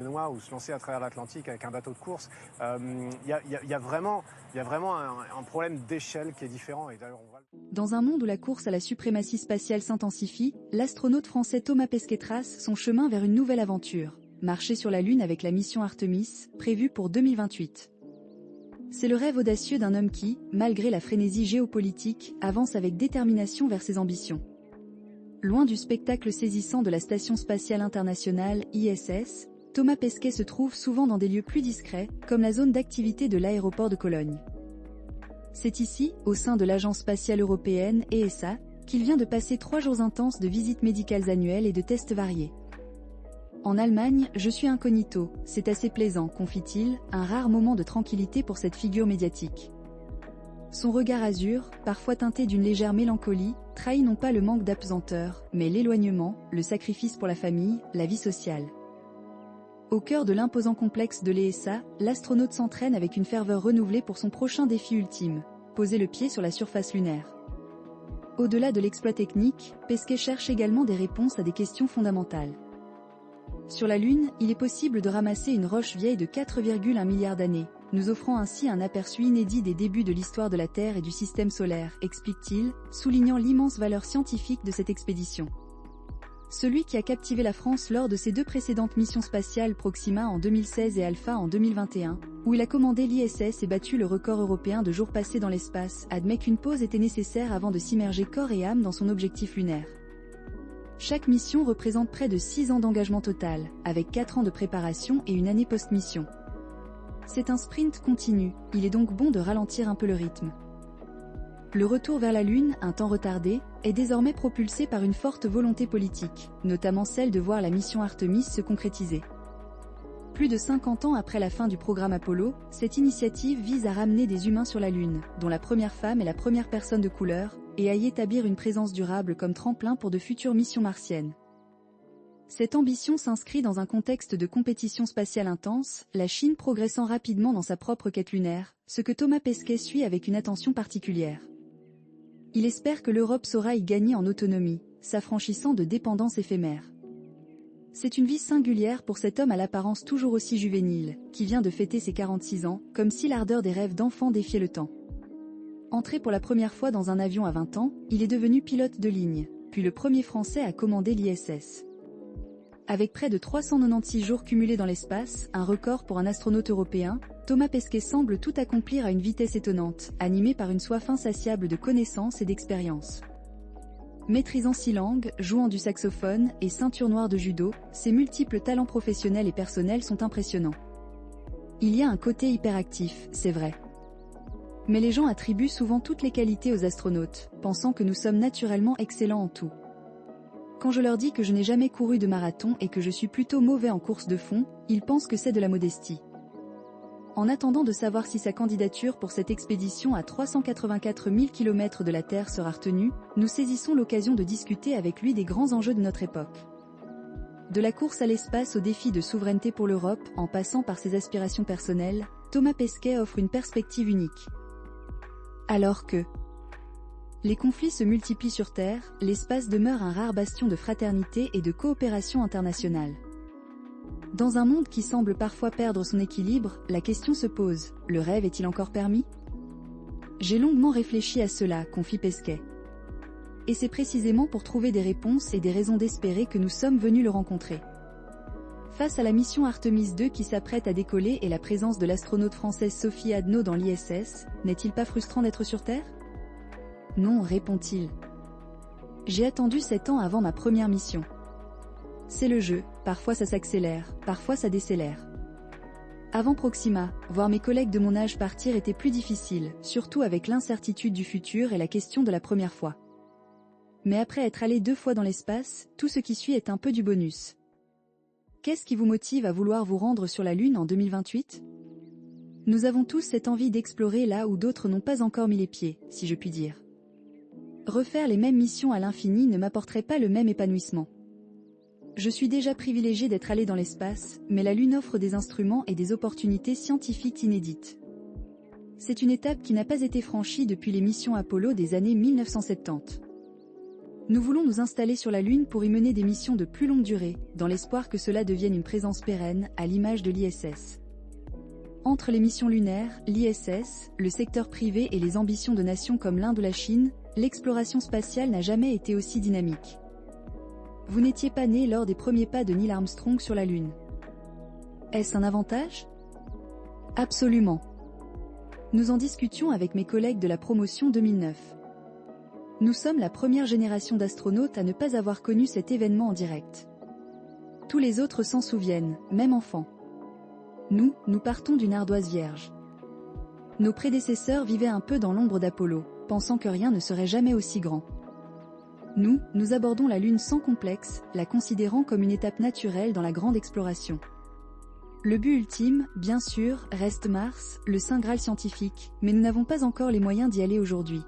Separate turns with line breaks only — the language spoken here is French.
ou se lancer à travers l'Atlantique avec un bateau de course. Il y a vraiment un problème d'échelle qui est différent. Et d'ailleurs,
Dans un monde où la course à la suprématie spatiale s'intensifie, l'astronaute français Thomas Pesquet trace son chemin vers une nouvelle aventure, marcher sur la Lune avec la mission Artemis, prévue pour 2028. C'est le rêve audacieux d'un homme qui, malgré la frénésie géopolitique, avance avec détermination vers ses ambitions. Loin du spectacle saisissant de la Station spatiale internationale, ISS, Thomas Pesquet se trouve souvent dans des lieux plus discrets, comme la zone d'activité de l'aéroport de Cologne. C'est ici, au sein de l'Agence spatiale européenne, ESA, qu'il vient de passer 3 jours intenses de visites médicales annuelles et de tests variés. En Allemagne, je suis incognito, c'est assez plaisant, confie-t-il, un rare moment de tranquillité pour cette figure médiatique. Son regard azur, parfois teinté d'une légère mélancolie, trahit non pas le manque d'apesanteur, mais l'éloignement, le sacrifice pour la famille, la vie sociale. Au cœur de l'imposant complexe de l'ESA, l'astronaute s'entraîne avec une ferveur renouvelée pour son prochain défi ultime, poser le pied sur la surface lunaire. Au-delà de l'exploit technique, Pesquet cherche également des réponses à des questions fondamentales. Sur la Lune, il est possible de ramasser une roche vieille de 4,1 milliards d'années, nous offrant ainsi un aperçu inédit des débuts de l'histoire de la Terre et du système solaire, explique-t-il, soulignant l'immense valeur scientifique de cette expédition. Celui qui a captivé la France lors de ses 2 précédentes missions spatiales Proxima en 2016 et Alpha en 2021, où il a commandé l'ISS et battu le record européen de jours passés dans l'espace, admet qu'une pause était nécessaire avant de s'immerger corps et âme dans son objectif lunaire. Chaque mission représente près de 6 ans d'engagement total, avec 4 ans de préparation et une année post-mission. C'est un sprint continu, il est donc bon de ralentir un peu le rythme. Le retour vers la Lune, un temps retardé, est désormais propulsé par une forte volonté politique, notamment celle de voir la mission Artemis se concrétiser. Plus de 50 ans après la fin du programme Apollo, cette initiative vise à ramener des humains sur la Lune, dont la première femme est la première personne de couleur, et à y établir une présence durable comme tremplin pour de futures missions martiennes. Cette ambition s'inscrit dans un contexte de compétition spatiale intense, la Chine progressant rapidement dans sa propre quête lunaire, ce que Thomas Pesquet suit avec une attention particulière. Il espère que l'Europe saura y gagner en autonomie, s'affranchissant de dépendances éphémères. C'est une vie singulière pour cet homme à l'apparence toujours aussi juvénile, qui vient de fêter ses 46 ans, comme si l'ardeur des rêves d'enfant défiait le temps. Entré pour la première fois dans un avion à 20 ans, il est devenu pilote de ligne, puis le premier Français à commander l'ISS. Avec près de 396 jours cumulés dans l'espace, un record pour un astronaute européen, Thomas Pesquet semble tout accomplir à une vitesse étonnante, animé par une soif insatiable de connaissances et d'expérience. Maîtrisant 6 langues, jouant du saxophone et ceinture noire de judo, ses multiples talents professionnels et personnels sont impressionnants. Il y a un côté hyperactif, c'est vrai. Mais les gens attribuent souvent toutes les qualités aux astronautes, pensant que nous sommes naturellement excellents en tout. Quand je leur dis que je n'ai jamais couru de marathon et que je suis plutôt mauvais en course de fond, ils pensent que c'est de la modestie. En attendant de savoir si sa candidature pour cette expédition à 384 000 km de la Terre sera retenue, nous saisissons l'occasion de discuter avec lui des grands enjeux de notre époque. De la course à l'espace au défi de souveraineté pour l'Europe, en passant par ses aspirations personnelles, Thomas Pesquet offre une perspective unique. Alors que les conflits se multiplient sur Terre, l'espace demeure un rare bastion de fraternité et de coopération internationale. Dans un monde qui semble parfois perdre son équilibre, la question se pose, le rêve est-il encore permis? J'ai longuement réfléchi à cela, confie Pesquet. Et c'est précisément pour trouver des réponses et des raisons d'espérer que nous sommes venus le rencontrer. Face à la mission Artemis 2 qui s'apprête à décoller et la présence de l'astronaute française Sophie Adno dans l'ISS, n'est-il pas frustrant d'être sur Terre? Non, répond-il. J'ai attendu 7 ans avant ma première mission. C'est le jeu, parfois ça s'accélère, parfois ça décélère. Avant Proxima, voir mes collègues de mon âge partir était plus difficile, surtout avec l'incertitude du futur et la question de la première fois. Mais après être allé 2 fois dans l'espace, tout ce qui suit est un peu du bonus. Qu'est-ce qui vous motive à vouloir vous rendre sur la Lune en 2028? Nous avons tous cette envie d'explorer là où d'autres n'ont pas encore mis les pieds, si je puis dire. Refaire les mêmes missions à l'infini ne m'apporterait pas le même épanouissement. Je suis déjà privilégié d'être allé dans l'espace, mais la Lune offre des instruments et des opportunités scientifiques inédites. C'est une étape qui n'a pas été franchie depuis les missions Apollo des années 1970. Nous voulons nous installer sur la Lune pour y mener des missions de plus longue durée, dans l'espoir que cela devienne une présence pérenne, à l'image de l'ISS. Entre les missions lunaires, l'ISS, le secteur privé et les ambitions de nations comme l'Inde ou la Chine, l'exploration spatiale n'a jamais été aussi dynamique. Vous n'étiez pas né lors des premiers pas de Neil Armstrong sur la Lune. Est-ce un avantage? Absolument. Nous en discutions avec mes collègues de la promotion 2009. Nous sommes la première génération d'astronautes à ne pas avoir connu cet événement en direct. Tous les autres s'en souviennent, même enfants. Nous partons d'une ardoise vierge. Nos prédécesseurs vivaient un peu dans l'ombre d'Apollo, pensant que rien ne serait jamais aussi grand. Nous abordons la Lune sans complexe, la considérant comme une étape naturelle dans la grande exploration. Le but ultime, bien sûr, reste Mars, le saint Graal scientifique, mais nous n'avons pas encore les moyens d'y aller aujourd'hui.